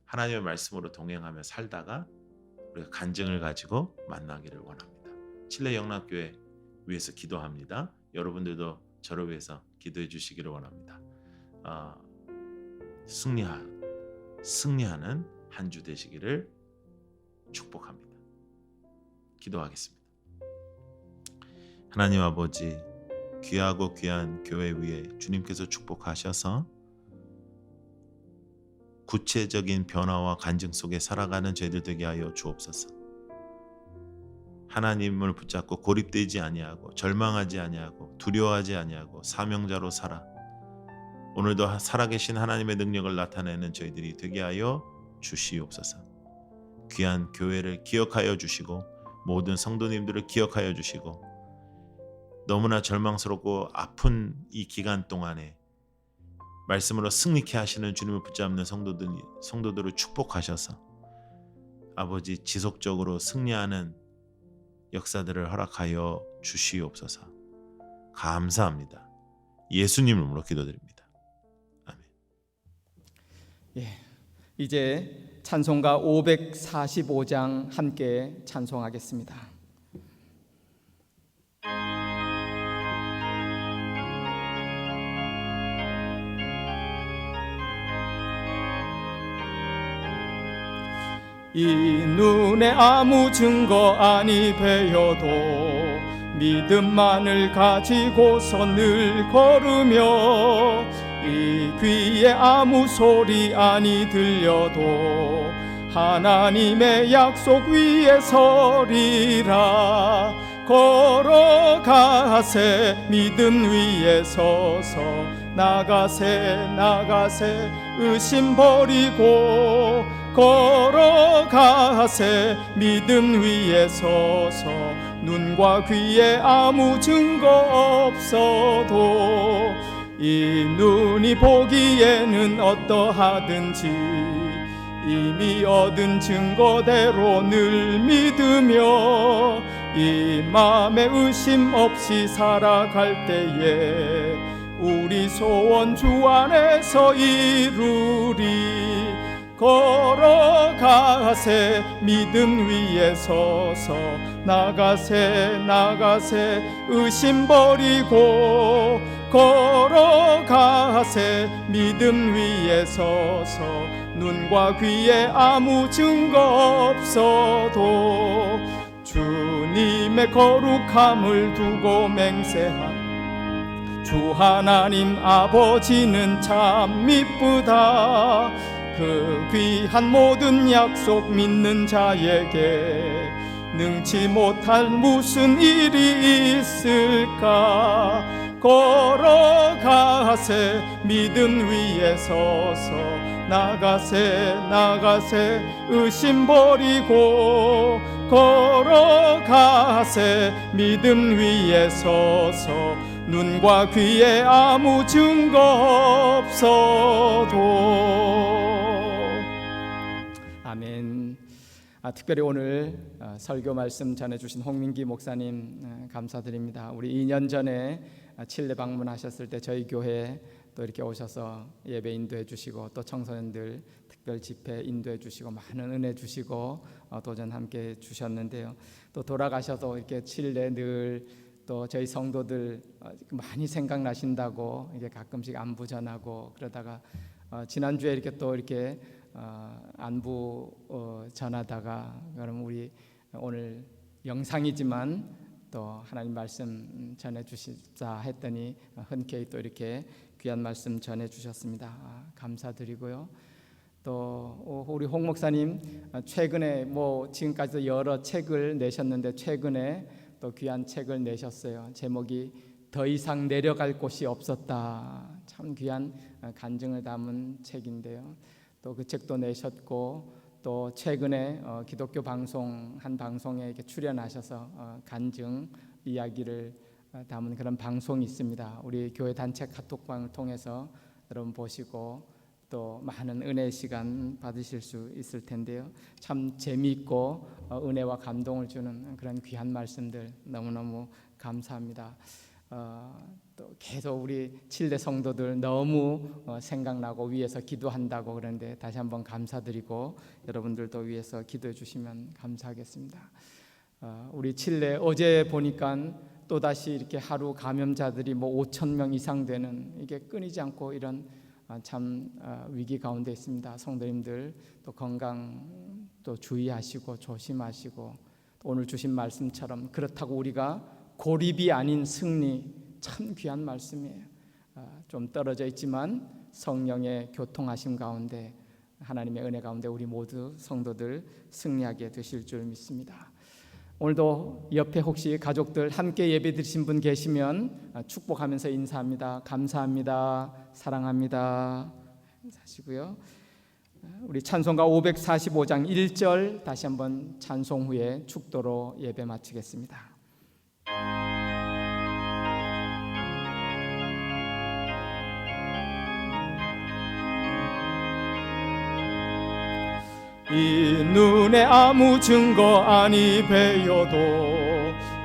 하나님의 말씀으로 동행하며 살다가 우리가 간증을 가지고 만나기를 원합니다. 칠레 영락교회 위해서 기도합니다. 여러분들도 저를 위해서 기도해 주시기를 원합니다. 승리하는 한 주 되시기를 축복합니다. 기도하겠습니다. 하나님 아버지, 귀하고 귀한 교회 위에 주님께서 축복하셔서 구체적인 변화와 간증 속에 살아가는 저희들 되게 하여 주옵소서. 하나님을 붙잡고 고립되지 아니하고 절망하지 아니하고 두려워하지 아니하고 사명자로 살아 오늘도 살아계신 하나님의 능력을 나타내는 저희들이 되게 하여 주시옵소서. 귀한 교회를 기억하여 주시고 모든 성도님들을 기억하여 주시고 너무나 절망스럽고 아픈 이 기간 동안에 말씀으로 승리케 하시는 주님을 붙잡는 성도들을 축복하셔서 아버지 지속적으로 승리하는 역사들을 허락하여 주시옵소서. 감사합니다. 예수님 이름으로 기도드립니다. 아멘. 이제 찬송가 545장 함께 찬송하겠습니다. 이 눈에 아무 증거 아니 배여도 믿음만을 가지고서 늘 걸으며 이 귀에 아무 소리 아니 들려도 하나님의 약속 위에 서리라. 걸어가세 믿음 위에 서서 나가세 의심 버리고 걸어가세 믿음 위에 서서 눈과 귀에 아무 증거 없어도 이 눈이 보기에는 어떠하든지 이미 얻은 증거대로 늘 믿으며 이 맘에 의심 없이 살아갈 때에 우리 소원 주 안에서 이루리. 걸어가세 믿음 위에 서서 나가세 의심 버리고 걸어가세 믿음 위에 서서 눈과 귀에 아무 증거 없어도 주님의 거룩함을 두고 맹세한 주 하나님 아버지는 참 미쁘다. 그 귀한 모든 약속 믿는 자에게 능치 못할 무슨 일이 있을까. 걸어가세 믿음 위에 서서 나가세 의심 버리고 걸어가세 믿음 위에 서서 눈과 귀에 아무 증거 없어도. 아멘. 특별히 오늘 설교 말씀 전해주신 홍민기 목사님 감사드립니다. 우리 2년 전에 칠레 방문하셨을 때 저희 교회 또 이렇게 오셔서 예배 인도해 주시고 또 청소년들 특별 집회 인도해 주시고 많은 은혜 주시고 도전 함께 주셨는데요. 또 돌아가셔서 이렇게 칠레 늘 또 저희 성도들 많이 생각나신다고 이게 가끔씩 안부 전하고 그러다가 지난주에 이렇게 또 이렇게 안부 전하다가 그럼 우리 오늘 영상이지만 또 하나님 말씀 전해 주시자 했더니 흔쾌히 또 이렇게 귀한 말씀 전해 주셨습니다. 감사드리고요. 또 우리 홍 목사님 최근에 지금까지도 여러 책을 내셨는데 최근에 또 귀한 책을 내셨어요. 제목이 더 이상 내려갈 곳이 없었다. 참 귀한 간증을 담은 책인데요. 또 그 책도 내셨고 또 최근에 기독교 방송 한 방송에 이렇게 출연하셔서 간증 이야기를 담은 그런 방송이 있습니다. 우리 교회 단체 카톡방을 통해서 여러분 보시고 또 많은 은혜의 시간 받으실 수 있을 텐데요. 참 재미있고 은혜와 감동을 주는 그런 귀한 말씀들 너무너무 감사합니다. 또 계속 우리 칠대 성도들 너무 생각나고 위해서 기도한다고 그러는데 다시 한번 감사드리고 여러분들도 위해서 기도해 주시면 감사하겠습니다. 우리 칠대 어제 보니까 또다시 이렇게 하루 감염자들이 5,000명 이상 되는 이게 끊이지 않고 이런 참 위기 가운데 있습니다. 성도님들 또 건강 또 주의하시고 조심하시고 오늘 주신 말씀처럼 그렇다고 우리가 고립이 아닌 승리 참 귀한 말씀이에요. 좀 떨어져 있지만 성령의 교통하심 가운데 하나님의 은혜 가운데 우리 모두 성도들 승리하게 되실 줄 믿습니다. 오늘도 옆에 혹시 가족들 함께 예배 드리신 분 계시면 축복하면서 인사합니다. 감사합니다. 사랑합니다. 인사하시고요. 우리 찬송가 545장 1절 다시 한번 찬송 후에 축도로 예배 마치겠습니다. 이 눈에 아무 증거 아니 배여도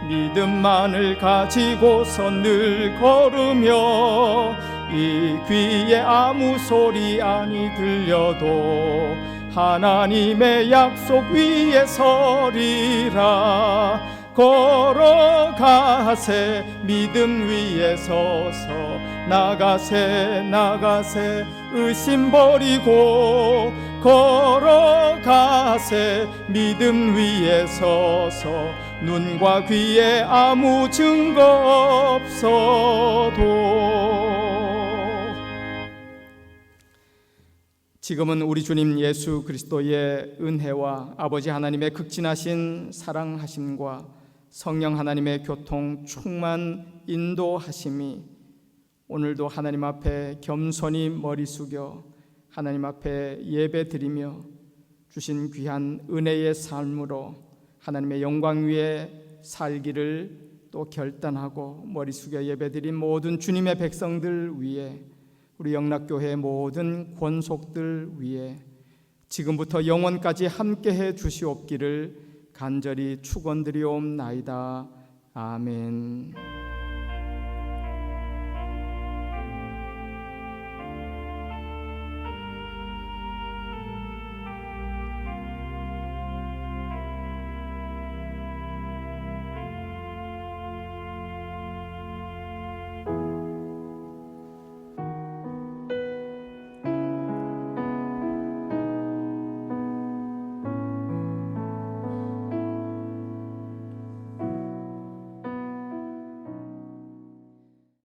믿음만을 가지고서 늘 걸으며 이 귀에 아무 소리 아니 들려도 하나님의 약속 위에 서리라. 걸어가세 믿음 위에 서서 나가세 나가세 의심 버리고 걸어가세 믿음 위에 서서 눈과 귀에 아무 증거 없어도. 지금은 우리 주님 예수 그리스도의 은혜와 아버지 하나님의 극진하신 사랑하심과 성령 하나님의 교통 충만 인도하심이 오늘도 하나님 앞에 겸손히 머리 숙여 하나님 앞에 예배드리며 주신 귀한 은혜의 삶으로 하나님의 영광 위에 살기를 또 결단하고 머리 숙여 예배드린 모든 주님의 백성들 위에 우리 영락교회의 모든 권속들 위에 지금부터 영원까지 함께해 주시옵기를 간절히 축원드리옵나이다. 아멘.